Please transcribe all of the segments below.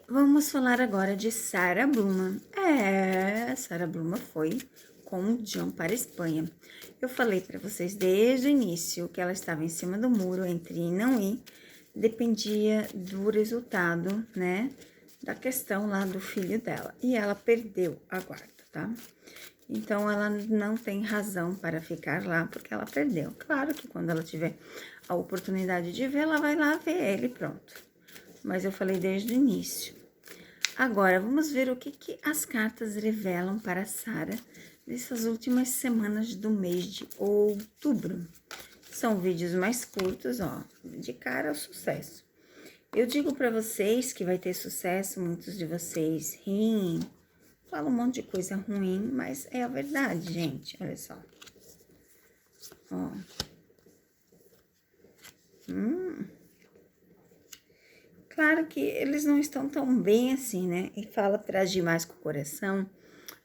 Vamos falar agora de Sarah Bruma. Sarah Bruma foi com o John para a Espanha. Eu falei para vocês desde o início que ela estava em cima do muro, entre ir e não ir, dependia do resultado, né, da questão lá do filho dela. E ela perdeu a guarda, tá? Então, ela não tem razão para ficar lá, porque ela perdeu. Claro que quando ela tiver a oportunidade de ver, ela vai lá ver ele, pronto. Mas eu falei desde o início. Agora, vamos ver o que as cartas revelam para Sarah nessas últimas semanas do mês de outubro. São vídeos mais curtos, ó, de cara ao sucesso. Eu digo para vocês que vai ter sucesso, muitos de vocês riem, falam um monte de coisa ruim, mas é a verdade, gente, olha só. Ó. Claro que eles não estão tão bem assim, né? E fala para agir mais com o coração,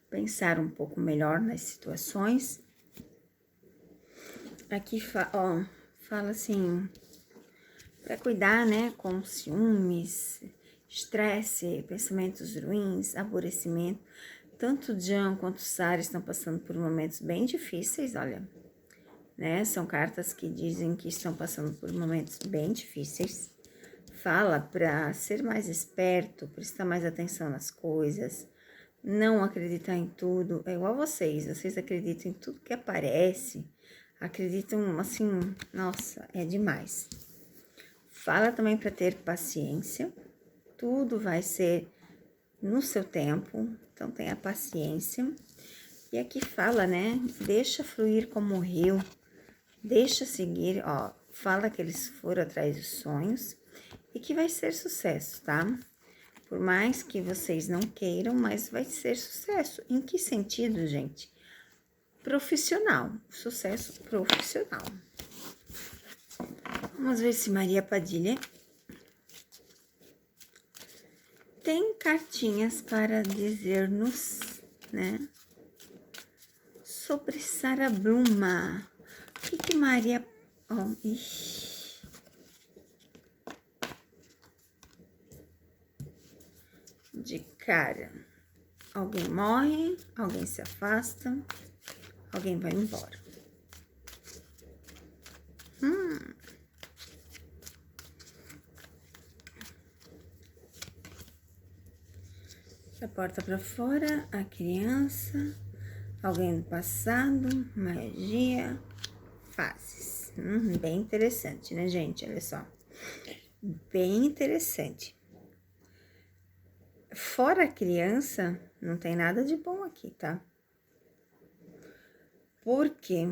pensar um pouco melhor nas situações. Aqui, fala assim, para cuidar, né, com ciúmes, estresse, pensamentos ruins, aborrecimento. Tanto John quanto Sarah estão passando por momentos bem difíceis, olha, né? São cartas que dizem que estão passando por momentos bem difíceis. Fala para ser mais esperto, prestar mais atenção nas coisas, não acreditar em tudo. É igual vocês acreditam em tudo que aparece, acreditam assim, nossa, é demais. Fala também para ter paciência, tudo vai ser no seu tempo, então tenha paciência. E aqui fala, né, deixa fluir como o rio, deixa seguir, ó, fala que eles foram atrás dos sonhos e que vai ser sucesso, tá? Por mais que vocês não queiram, mas vai ser sucesso. Em que sentido, gente? Profissional, sucesso profissional. Vamos ver se Maria Padilha tem cartinhas para dizer-nos, né, sobre Sarah Bruma. O que Maria... Oh, de cara, alguém morre, alguém se afasta, alguém vai embora. Da porta para fora, a criança, alguém do passado, magia, fases. Bem interessante, né, gente? Olha só. Bem interessante. Fora a criança, não tem nada de bom aqui, tá? Por quê?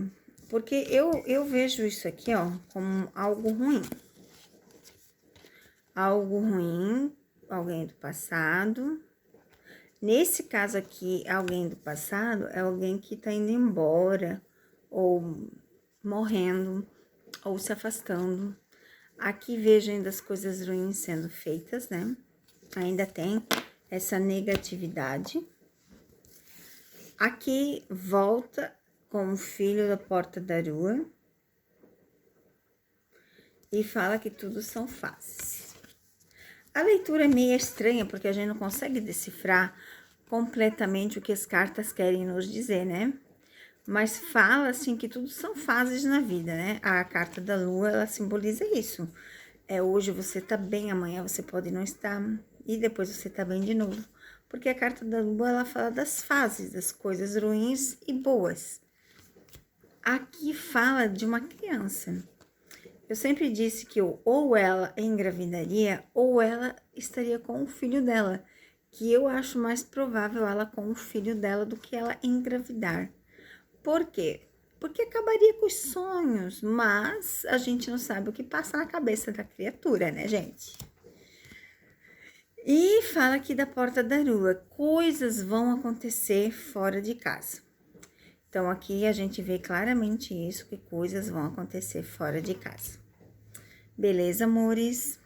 Porque eu vejo isso aqui, ó, como algo ruim. Algo ruim, alguém do passado. Nesse caso aqui, alguém do passado é alguém que tá indo embora, ou morrendo, ou se afastando. Aqui vejo ainda as coisas ruins sendo feitas, né? Ainda tem essa negatividade. Aqui volta com o filho da porta da rua e fala que tudo são fases. A leitura é meio estranha porque a gente não consegue decifrar completamente o que as cartas querem nos dizer, né? Mas fala assim que tudo são fases na vida, né? A carta da lua, ela simboliza isso. Hoje você tá bem, amanhã você pode não estar e depois você tá bem de novo. Porque a carta da lua, ela fala das fases, das coisas ruins e boas. Aqui fala de uma criança. Eu sempre disse que ou ela engravidaria ou ela estaria com o filho dela, que eu acho mais provável ela com o filho dela do que ela engravidar. Por quê? Porque acabaria com os sonhos, mas a gente não sabe o que passa na cabeça da criatura, né, gente? E fala aqui da porta da rua, coisas vão acontecer fora de casa. Então, aqui a gente vê claramente isso, que coisas vão acontecer fora de casa. Beleza, amores?